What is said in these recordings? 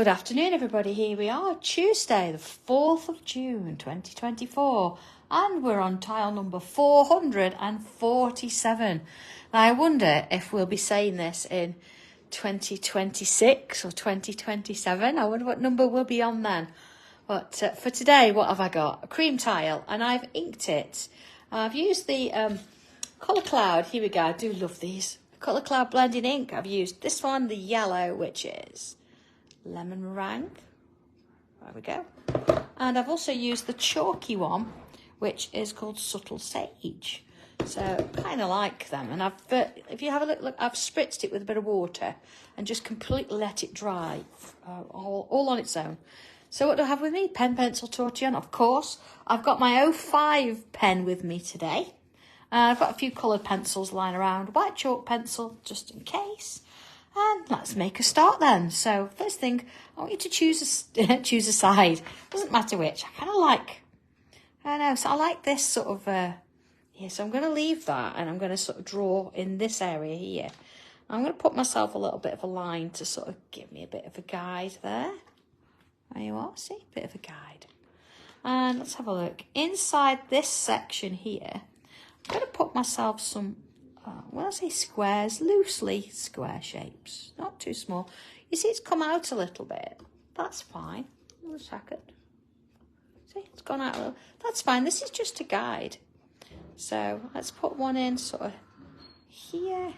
Good afternoon, everybody. Here we are, Tuesday, the 4th of June, 2024, and we're on tile number 447. Now, I wonder if we'll be saying this in 2026 or 2027. I wonder what number we'll be on then. But for today, what have I got? A cream tile, and I've inked it. I've used the Colour Cloud. Here we go. I do love these. Colour Cloud blending ink. I've used this one, the yellow, which is lemon meringue. There we go. And I've also used the chalky one, which is called subtle sage. So kind of like them. And if you have a look, I've spritzed it with a bit of water and just completely let it dry all on its own. So what do I have with me? Pen, pencil, tortillon, of course. I've got my 05 pen with me today. I've got a few coloured pencils lying around. White chalk pencil, just in case. And let's make a start then. So first thing, I want you to choose a side. Doesn't matter which. I like this sort of, here. So I'm going to leave that and I'm going to sort of draw in this area here. I'm going to put myself a little bit of a line to sort of give me a bit of a guide there. There you are, see, a bit of a guide. And let's have a look. Inside this section here, I'm going to put myself some, when I say squares, loosely square shapes, not too small. You see it's come out a little bit. That's fine. 1 second. See, it's gone out a little. That's fine. This is just a guide. So let's put one in sort of here.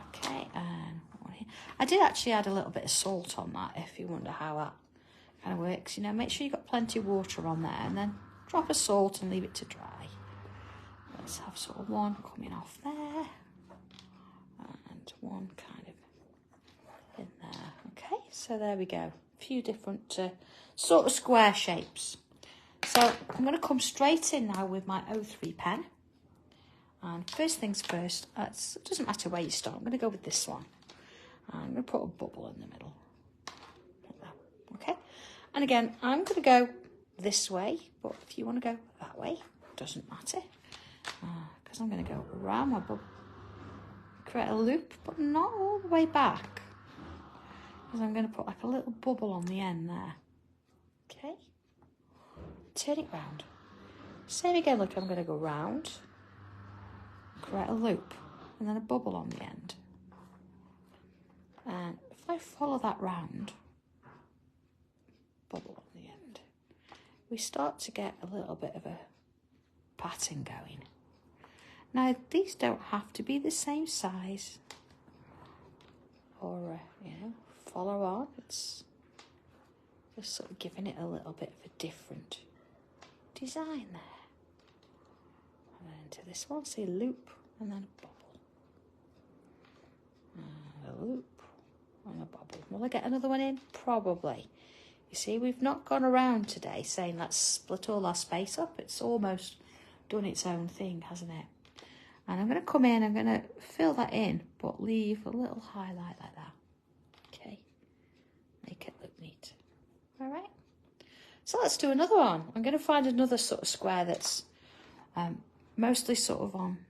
Okay, and one here. I did actually add a little bit of salt on that, if you wonder how that kind of works. You know, make sure you've got plenty of water on there and then drop of salt and leave it to dry. Let's have sort of one coming off there and one kind of in there. Okay, so there we go. A few different sort of square shapes. So I'm going to come straight in now with my 03 pen. And first things first, it doesn't matter where you start. I'm going to go with this one. I'm going to put a bubble in the middle. Like that. Okay, and again, I'm going to go this way, but if you want to go that way, it doesn't matter. Because I'm going to go around my bubble, create a loop, but not all the way back. Because I'm going to put like a little bubble on the end there. Okay. Turn it round. Same again, look, I'm going to go round, create a loop, and then a bubble on the end. And if I follow that round, bubble on the end, we start to get a little bit of a pattern going. Now, these don't have to be the same size or, follow on. It's just sort of giving it a little bit of a different design there. And then to this one, say loop and then a bubble. And a loop and a bubble. Will I get another one in? Probably. You see, we've not gone around today saying let's split all our space up. It's almost done its own thing, hasn't it? And I'm going to come in, I'm going to fill that in, but leave a little highlight like that. Okay, make it look neat. All right, so let's do another one. I'm going to find another sort of square that's mostly sort of on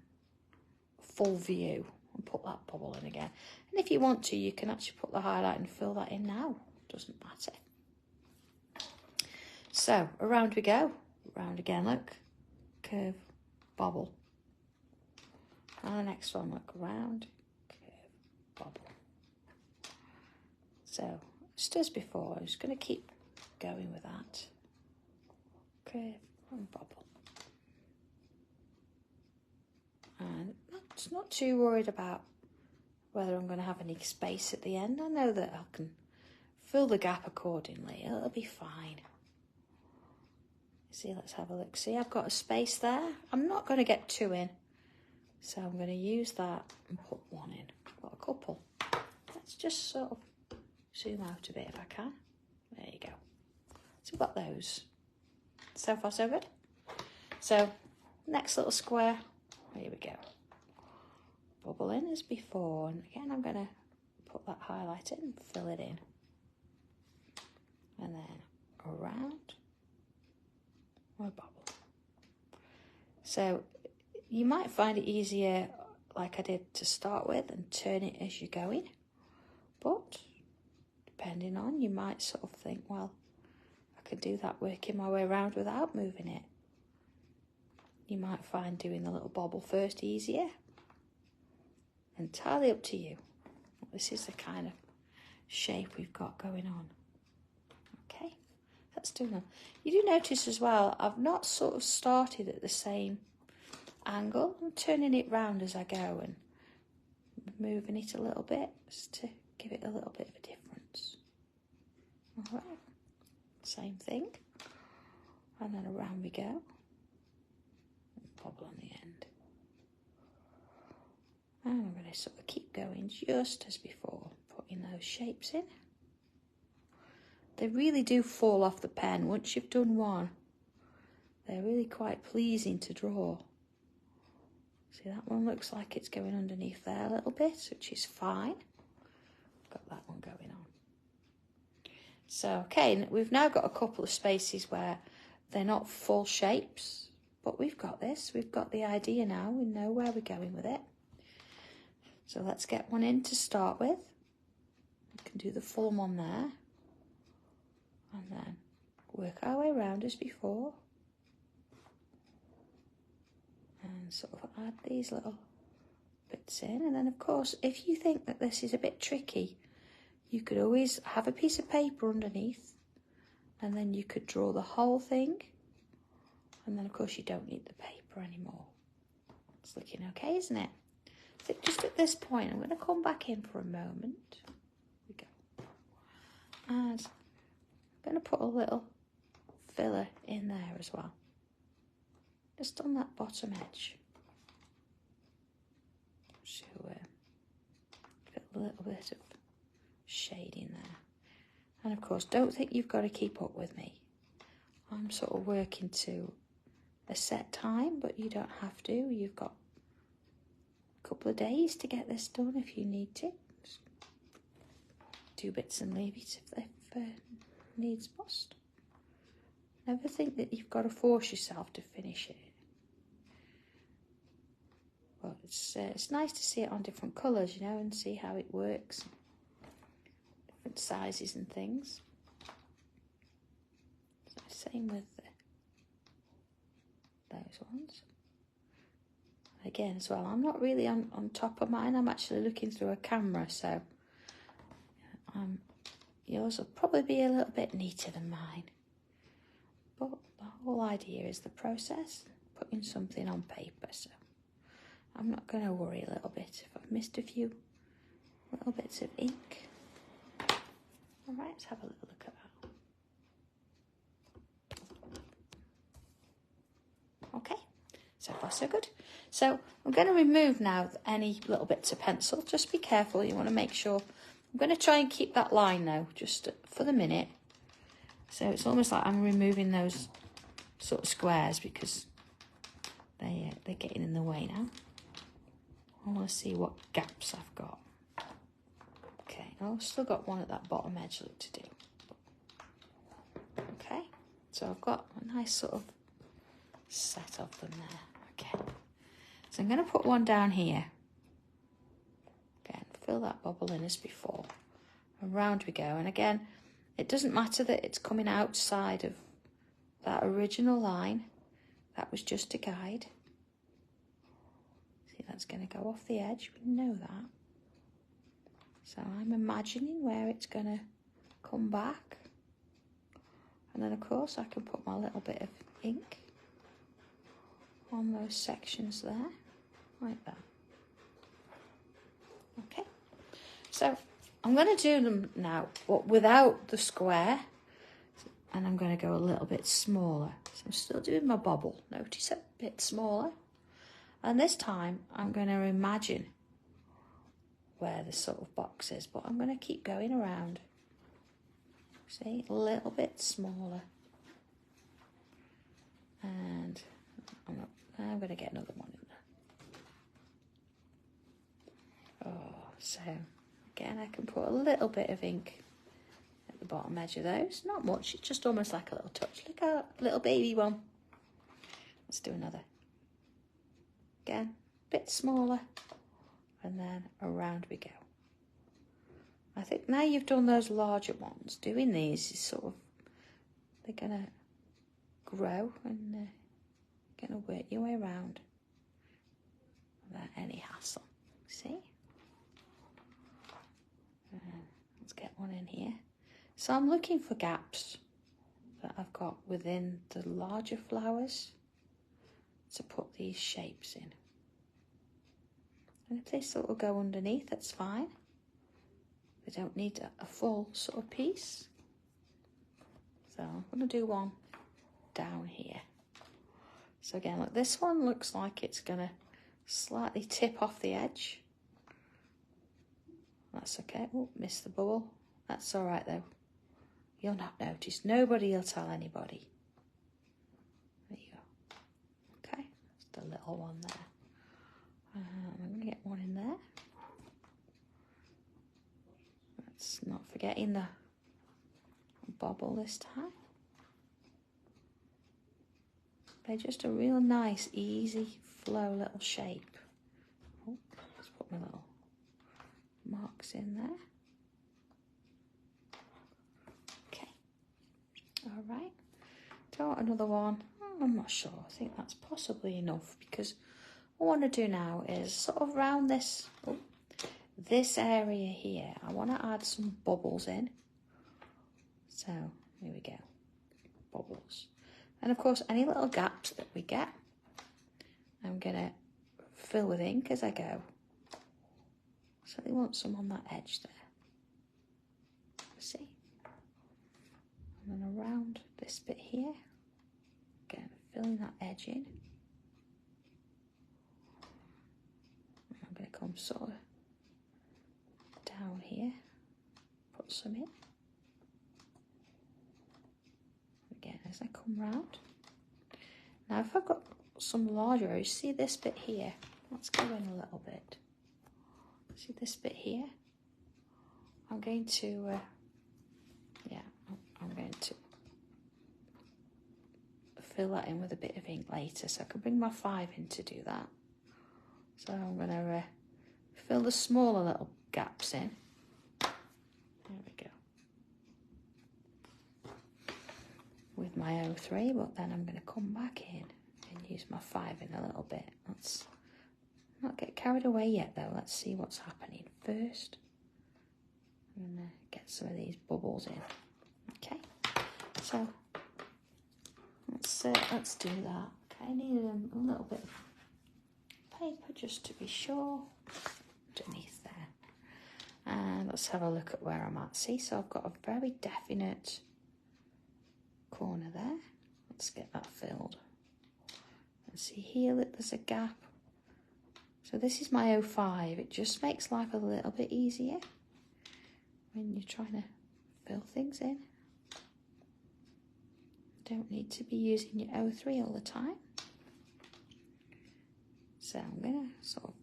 full view and put that bubble in again. And if you want to, you can actually put the highlight and fill that in now. Doesn't matter. So around we go. Round again, look. Curve, bobble. And the next one, look, round, curve, bobble. So, just as before, I'm just going to keep going with that. Curve and bobble. And I'm not too worried about whether I'm going to have any space at the end. I know that I can fill the gap accordingly. It'll be fine. See, let's have a look. See, I've got a space there. I'm not going to get two in. So I'm going to use that and put one in. Got a couple. Let's just sort of zoom out a bit if I can. There you go. So we've got those. So far, so good. So next little square. Here we go. Bubble in as before. And again, I'm going to put that highlight in and fill it in. And then around. Or a bubble. So you might find it easier like I did to start with and turn it as you're going, but depending on, you might sort of think, well, I could do that working my way around without moving it. You might find doing the little bobble first easier. Entirely up to you. This is the kind of shape we've got going on. Okay, that's doing that. You do notice as well, I've not sort of started at the same angle. I'm turning it round as I go and moving it a little bit just to give it a little bit of a difference. All right, same thing. And then around we go. Bobble on the end. And I'm going to sort of keep going just as before, putting those shapes in. They really do fall off the pen once you've done one. They're really quite pleasing to draw. See, that one looks like it's going underneath there a little bit, which is fine. Got that one going on. So, okay, we've now got a couple of spaces where they're not full shapes, but we've got this. We've got the idea now. We know where we're going with it. So let's get one in to start with. We can do the full one there. And then work our way around as before. And sort of add these little bits in. And then, of course, if you think that this is a bit tricky, you could always have a piece of paper underneath. And then you could draw the whole thing. And then, of course, you don't need the paper anymore. It's looking okay, isn't it? So just at this point, I'm going to come back in for a moment. Here we go. And I'm going to put a little filler in there as well. Just on that bottom edge. So, get a little bit of shading there. And, of course, don't think you've got to keep up with me. I'm sort of working to a set time, but you don't have to. You've got a couple of days to get this done if you need to. Just do bits and leave it if needs must. Never think that you've got to force yourself to finish it. But it's nice to see it on different colours, you know, and see how it works. Different sizes and things. So same with those ones. Again as well, I'm not really on top of mine. I'm actually looking through a camera, so yours will probably be a little bit neater than mine. But the whole idea is the process, putting something on paper, so I'm not going to worry a little bit if I've missed a few little bits of ink. All right, let's have a little look at that. Okay, so far so good. So I'm going to remove now any little bits of pencil. Just be careful, you want to make sure. I'm going to try and keep that line though, just for the minute. So it's almost like I'm removing those sort of squares because they're getting in the way now. I want to see what gaps I've got. Okay, I've still got one at that bottom edge to do. Okay, so I've got a nice sort of set of them there. Okay, so I'm going to put one down here. Again, fill that bubble in as before. And round we go. And again, it doesn't matter that it's coming outside of that original line. That was just a guide. See, that's going to go off the edge. We know that. So I'm imagining where it's going to come back. And then, of course, I can put my little bit of ink on those sections there, like that. Okay. So I'm going to do them now, but without the square. And I'm going to go a little bit smaller. So I'm still doing my bobble. Notice a bit smaller. And this time I'm going to imagine where the sort of box is, but I'm going to keep going around. See, a little bit smaller. And I'm going to get another one in there. Oh, so again, I can put a little bit of ink at the bottom edge of those. Not much, it's just almost like a little touch. Look at a little baby one. Let's do another. Again, a bit smaller. And then around we go. I think now you've done those larger ones, doing these is sort of, they're going to grow and going to work your way around without any hassle. See? Let's get one in here. So I'm looking for gaps that I've got within the larger flowers to put these shapes in. And if they sort of go underneath, that's fine. They don't need a full sort of piece. So I'm going to do one down here. So again, look, this one looks like it's going to slightly tip off the edge. That's okay. Oh, missed the bubble. That's all right though. You'll not notice. Nobody will tell anybody. There you go. Okay, just a little one there. I'm going to get one in there. Let's not forgetting the bobble this time. They're just a real nice, easy flow little shape. Oh, let's put my little marks in there. Okay. All right. Do I want another one? I'm not sure. I think that's possibly enough because what I want to do now is sort of round this, this area here. I want to add some bubbles in. So here we go. Bubbles. And of course, any little gaps that we get, I'm going to fill with ink as I go. So they want some on that edge there. See? And then around this bit here, again, filling that edge in. I'm going to come sort of down here, put some in. Again, as I come round. Now, if I've got some larger rows, see this bit here? Let's go in a little bit. See this bit here? I'm going to, I'm going to fill that in with a bit of ink later, so I can bring my 5 in to do that. So I'm going to fill the smaller little gaps in. There we go. With my 03, but then I'm going to come back in and use my 5 in a little bit. Let's not get carried away yet though. Let's see what's happening first. I'm going to get some of these bubbles in. Okay, so let's do that. Okay, I need a little bit of paper just to be sure underneath there. And let's have a look at where I'm at. See, so I've got a very definite corner there. Let's get that filled. And see here that there's a gap. So this is my 05. It just makes life a little bit easier when you're trying to fill things in. Don't need to be using your 03 all the time. So I'm going to sort of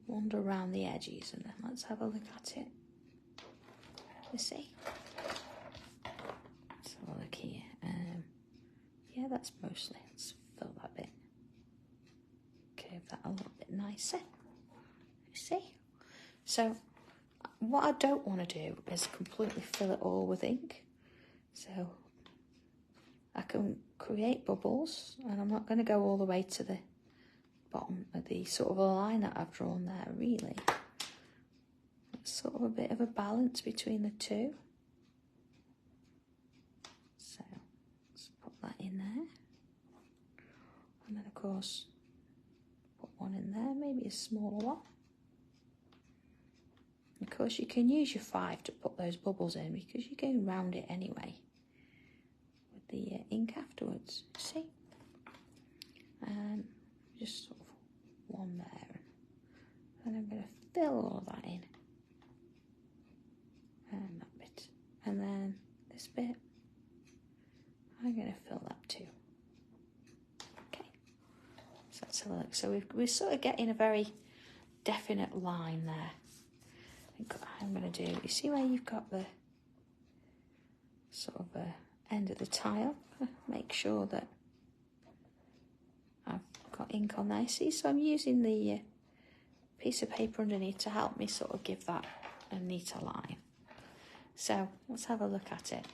wander around the edges and then let's have a look at it. You see? Let's have a look here. Yeah, that's mostly. Let's fill that bit. Curve that a little bit nicer. You see? So what I don't want to do is completely fill it all with ink. So I can create bubbles and I'm not going to go all the way to the bottom of the sort of a line that I've drawn there, really. It's sort of a bit of a balance between the two. So let's put that in there. And then of course, put one in there, maybe a smaller one. Of course, you can use your 5 to put those bubbles in because you can round it anyway with the ink afterwards, see? And just sort of one there. And I'm going to fill all of that in. And that bit. And then this bit, I'm going to fill that too. Okay. So let's have a look. So we're sort of getting a very definite line there. I'm going to do, you see where you've got the sort of end of the tile? Make sure that I've got ink on there. See, so I'm using the piece of paper underneath to help me sort of give that a neater line. So let's have a look at it.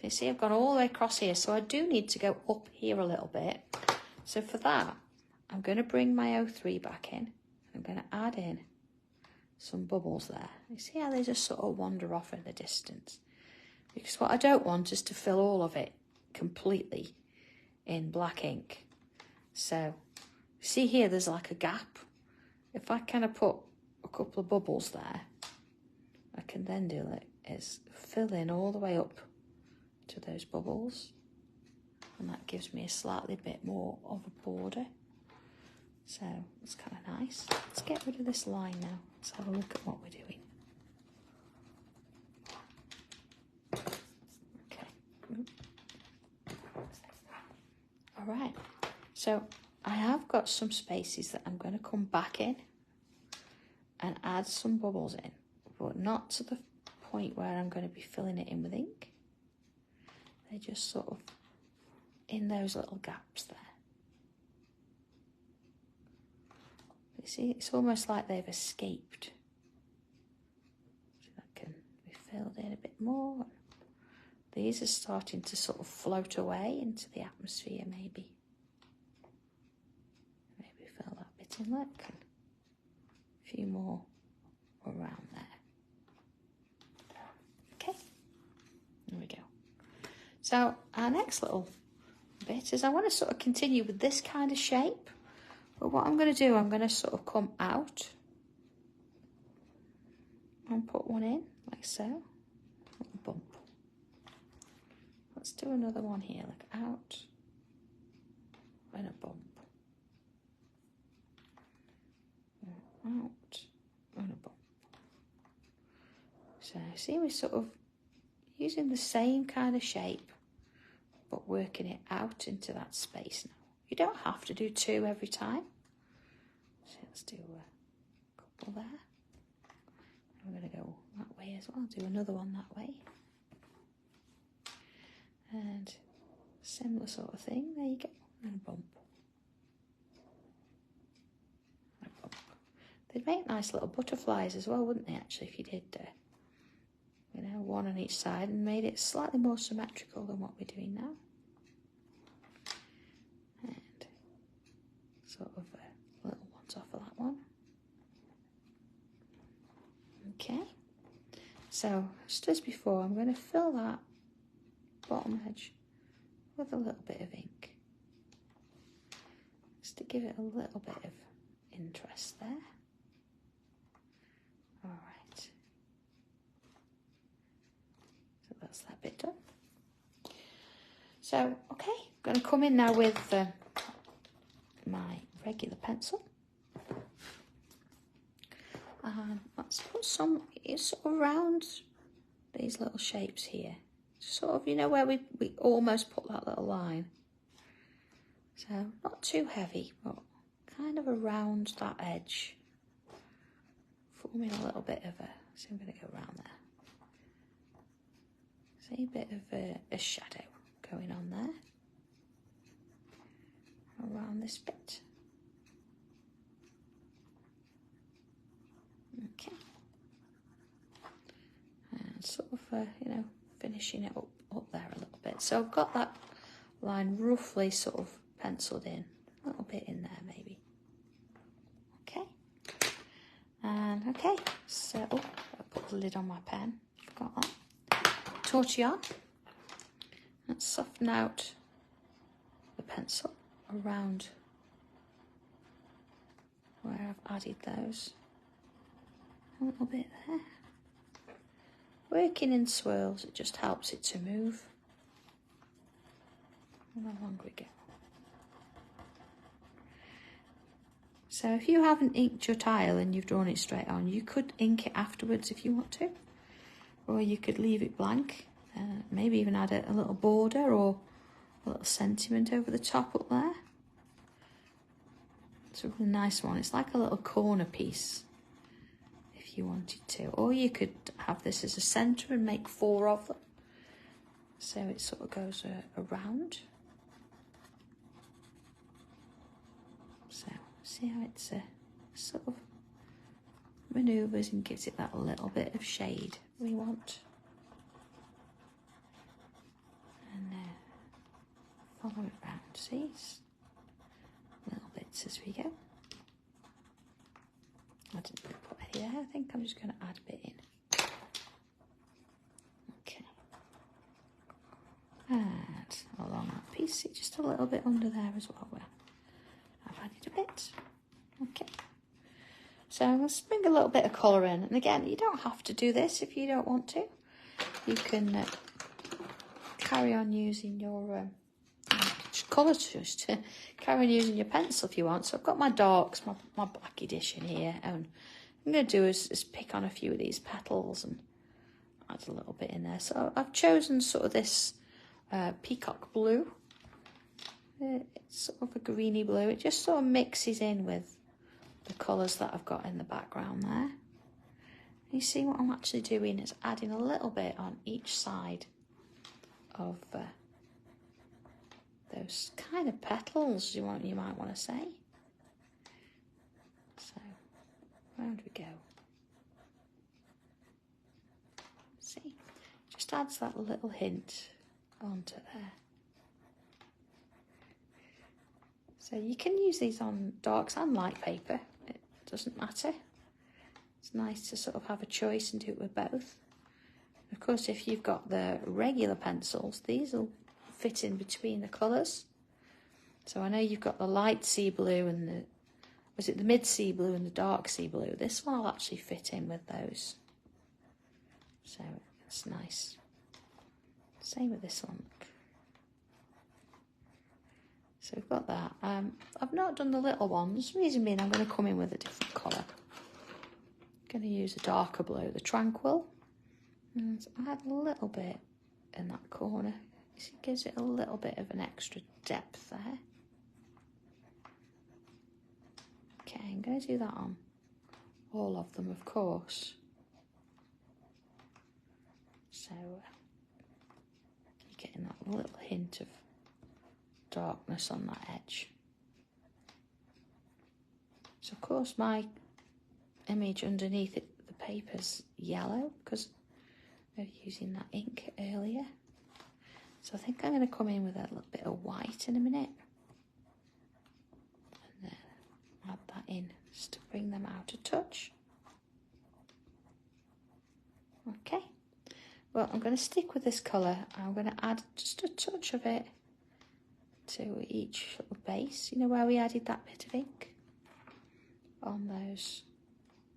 You see, I've gone all the way across here, so I do need to go up here a little bit. So for that, I'm going to bring my O3 back in. I'm going to add in some bubbles there. You see how they just sort of wander off in the distance? Because what I don't want is to fill all of it completely in black ink. So, see here, there's like a gap. If I kind of put a couple of bubbles there, I can then do it is fill in all the way up to those bubbles. And that gives me a slightly bit more of a border. So, it's kind of nice. Let's get rid of this line now. Let's have a look at what we're doing. All right, so I have got some spaces that I'm going to come back in and add some bubbles in, but not to the point where I'm going to be filling it in with ink. They're just sort of in those little gaps there. You see, it's almost like they've escaped. So that can be filled in a bit more. These are starting to sort of float away into the atmosphere, maybe. Maybe fill that bit in, look. And a few more around there. Okay, there we go. So our next little bit is I want to sort of continue with this kind of shape. But what I'm going to do, I'm going to sort of come out and put one in, like so. Little bump. Let's do another one here, like out and a bump. Out and a bump. So see, we're sort of using the same kind of shape, but working it out into that space now. You don't have to do two every time. So let's do a couple there. I'm going to go that way as well. Do another one that way. And similar sort of thing. There you go. And a bump. And a bump. They'd make nice little butterflies as well, wouldn't they, actually, if you did, you know, one on each side and made it slightly more symmetrical than what we're doing now. And sort of little ones off of that one. Okay. So, just as before, I'm going to fill that bottom edge with a little bit of ink, just to give it a little bit of interest there. All right, so that's that bit done. So okay, I'm going to come in now with my regular pencil, and let's put some sort of around these little shapes here. Sort of, you know, where we almost put that little line. So, not too heavy, but kind of around that edge. Forming a little bit of a, so I'm going to go around there. See, a bit of a shadow going on there. Around this bit. Okay. And sort of, you know, finishing it up there a little bit. So I've got that line roughly sort of penciled in. A little bit in there maybe. Okay. And okay, so I put the lid on my pen. Forgot that. Tortillon. Let's soften out the pencil around where I've added those. A little bit there. Working in swirls, it just helps it to move. And along we go. So if you haven't inked your tile and you've drawn it straight on, you could ink it afterwards if you want to. Or you could leave it blank. Maybe even add a little border or a little sentiment over the top up there. It's a really nice one. It's like a little corner piece, if you wanted to. Or you could have this as a centre and make 4 of them. So it sort of goes around. So see how it's sort of manoeuvres and gives it that little bit of shade we want. follow it round, see? Little bits as we go. I didn't really put any there. I think I'm just going to add a bit in. Okay. And along that piece, just a little bit under there as well, where I've added a bit. Okay. So let's bring a little bit of colour in. And again, you don't have to do this if you don't want to. You can carry on using your colour just carry on using your pencil if you want. So I've got my darks, my black edition here, and I'm going to do is pick on a few of these petals and add a little bit in there. So I've chosen sort of this Peacock blue. It's sort of a greeny blue. It just sort of mixes in with the colours that I've got in the background there. You see what I'm actually doing is adding a little bit on each side of those kind of petals you might want to say. So round we go. See, just adds that little hint onto there. So you can use these on darks and light paper. It doesn't matter. It's nice to sort of have a choice and do it with both. Of course, if you've got the regular pencils, these will fit in between the colours. So I know you've got the light sea blue and the mid sea blue and the dark sea blue. This one will actually fit in with those. So it's nice. Same with this one. So we've got that. I've not done the little ones. Reason being, I'm going to come in with a different colour. I'm going to use a darker blue, the Tranquil, and add a little bit in that corner. It gives it a little bit of an extra depth there. Okay, I'm going to do that on all of them, of course. So you're getting that little hint of darkness on that edge. So of course my image underneath it, the paper's yellow because we were using that ink earlier. So I think I'm going to come in with a little bit of white in a minute. And then add that in just to bring them out a touch. Okay. Well, I'm going to stick with this colour. I'm going to add just a touch of it to each little base. You know where we added that bit of ink? On those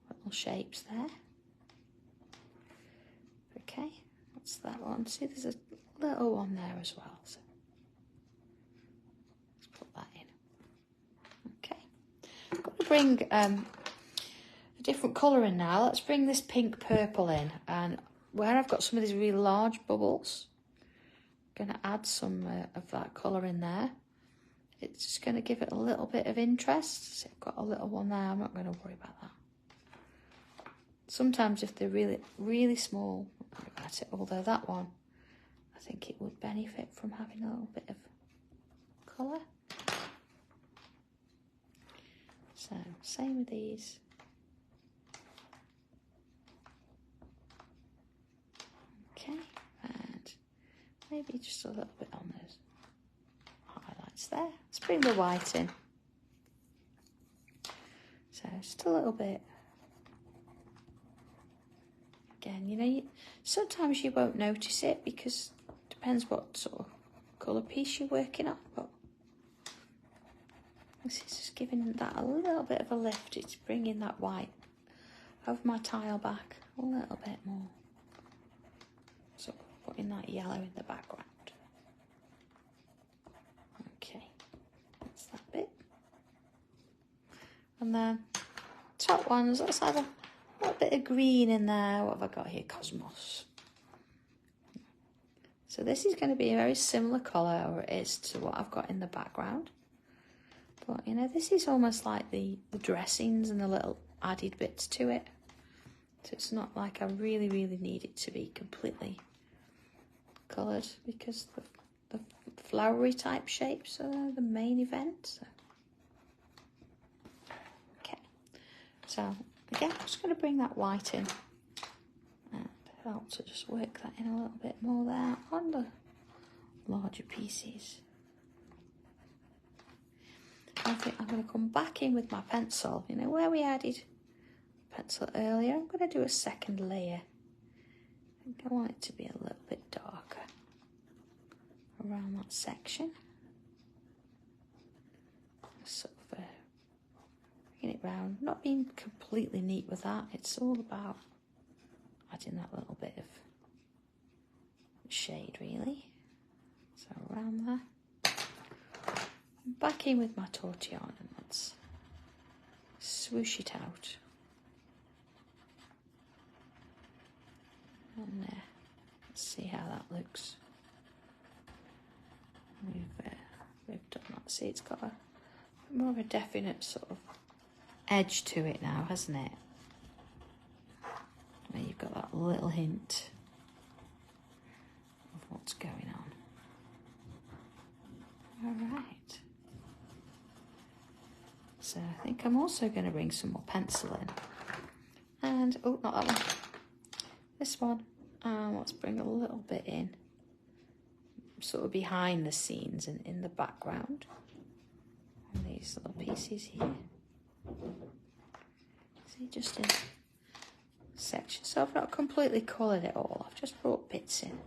little shapes there. Okay, that's that one. See, there's a little one there as well. So let's put that in. Okay, I'm going to bring a different colour in now. Let's bring this pink purple in, and where I've got some of these really large bubbles, I'm going to add some of that colour in there. It's just going to give it a little bit of interest. So I've got a little one there. I'm not going to worry about that. Sometimes if they're really, really small, I'll worry about it. Although that one, I think it would benefit from having a little bit of colour. So, same with these. Okay, and maybe just a little bit on those highlights there. Let's bring the white in. So just a little bit. Again, you know, sometimes you won't notice it because it depends what sort of colour piece you're working on, but this is just giving that a little bit of a lift. It's bringing that white over my tile back a little bit more. So putting that yellow in the background. Okay, that's that bit. And then top ones, let's add a little bit of green in there. What have I got here? Cosmos. So this is going to be a very similar colour, or it is, to what I've got in the background. But, you know, this is almost like the dressings and the little added bits to it. So it's not like I really, really need it to be completely coloured, because the flowery type shapes are the main event. So. Okay. So, again, I'm just going to bring that white in and help to just work that in a little bit more there on the larger pieces. I think I'm going to come back in with my pencil. You know where we added pencil earlier? I'm going to do a second layer. I think I want it to be a little bit darker around that section. Sort of bringing it round. Not being completely neat with that. It's all about adding that little bit of shade, really. So around there. Back in with my Tortillon and let's swoosh it out. And let's see how that looks. We've done that. See, it's got a more of a definite sort of edge to it now, hasn't it? Where you've got that little hint of what's going on. All right. So I think I'm also going to bring some more pencil in. And, oh, not that one. This one. Let's bring a little bit in. Sort of behind the scenes and in the background. And these little pieces here. See, just in sections. So I've not completely coloured it all. I've just brought bits in.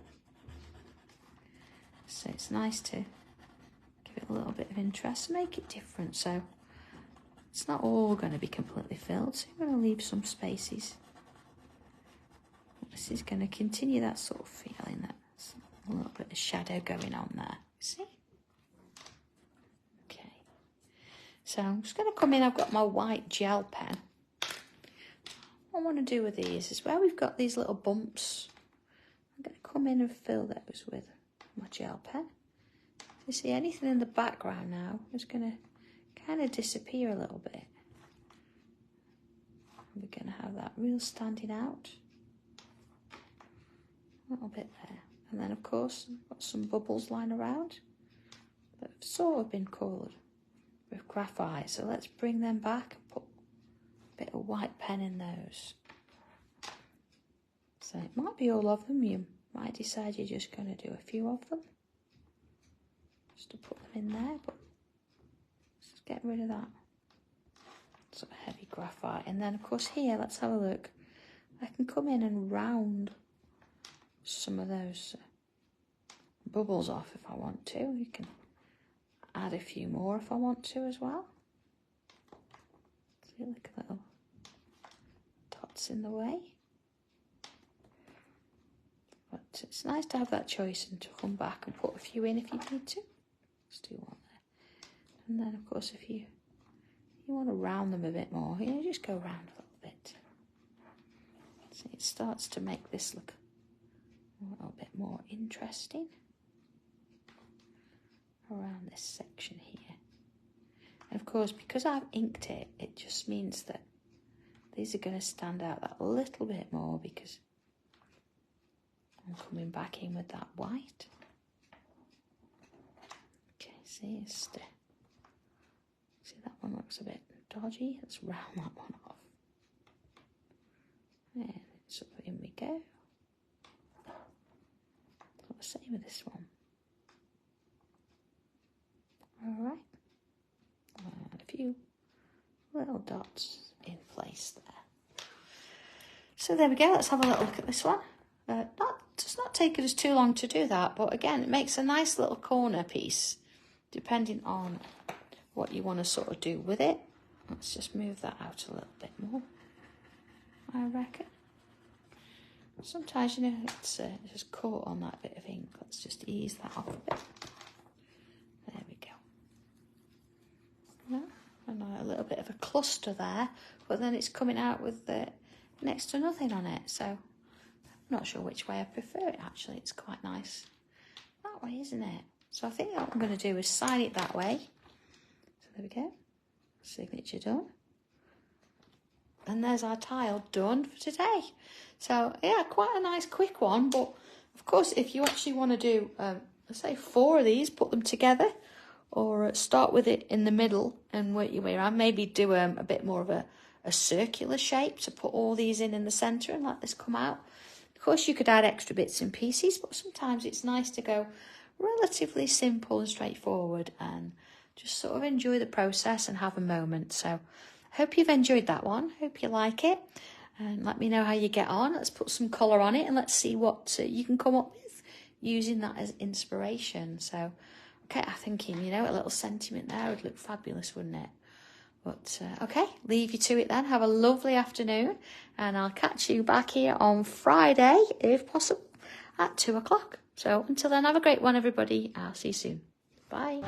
So it's nice to give it a little bit of interest, make it different. So it's not all going to be completely filled. So I'm going to leave some spaces. This is going to continue that sort of feeling, that a little bit of shadow going on there. See? Okay. So I'm just going to come in. I've got my white gel pen. What I want to do with these is where we've got these little bumps, I'm going to come in and fill those with my gel pen. You see, anything in the background now is going to kind of disappear a little bit. We're going to have that real standing out. A little bit there. And then, of course, I've got some bubbles lying around that have sort of been coloured with graphite. So let's bring them back and put a bit of white pen in those. So it might be all of them. You might decide you're just going to do a few of them. Just to put them in there. But let's get rid of that sort of heavy graphite. And then, of course, here, let's have a look. I can come in and round some of those bubbles off if I want to. You can add a few more if I want to as well. See, look at little dots in the way. But it's nice to have that choice and to come back and put a few in if you need to. Let's do one there. And then, of course, if you want to round them a bit more, you know, just go round a little bit. See, it starts to make this look a little bit more interesting around this section here. And of course, because I've inked it, it just means that these are going to stand out that little bit more because I'm coming back in with that white. Okay, see, see that one looks a bit dodgy. Let's round that one off. And so in we go. The same with this one. All right, and a few little dots in place there. So there we go. Let's have a little look at this one. Does not take us too long to do that, but again, it makes a nice little corner piece, depending on what you want to sort of do with it. Let's just move that out a little bit more, I reckon. Sometimes, you know, it's just caught on that bit of ink. Let's just ease that off a bit. There we go. Yeah, and a little bit of a cluster there, but then it's coming out with next to nothing on it. So I'm not sure which way I prefer it, actually. It's quite nice that way, isn't it? So I think what I'm going to do is sign it that way. So there we go. Signature done. And there's our tile done for today. So yeah, quite a nice quick one. But of course, if you actually want to do, let's say 4 of these, put them together, or start with it in the middle and work your way around. Maybe do a bit more of a circular shape to put all these in the centre and let this come out. Of course, you could add extra bits and pieces, but sometimes it's nice to go relatively simple and straightforward and just sort of enjoy the process and have a moment. So I hope you've enjoyed that one. Hope you like it. And let me know how you get on. Let's put some colour on it and let's see what you can come up with using that as inspiration. So, okay, I'm thinking, you know, a little sentiment there would look fabulous, wouldn't it? But, okay, leave you to it then. Have a lovely afternoon. And I'll catch you back here on Friday, if possible, at 2 o'clock. So until then, have a great one, everybody. I'll see you soon. Bye.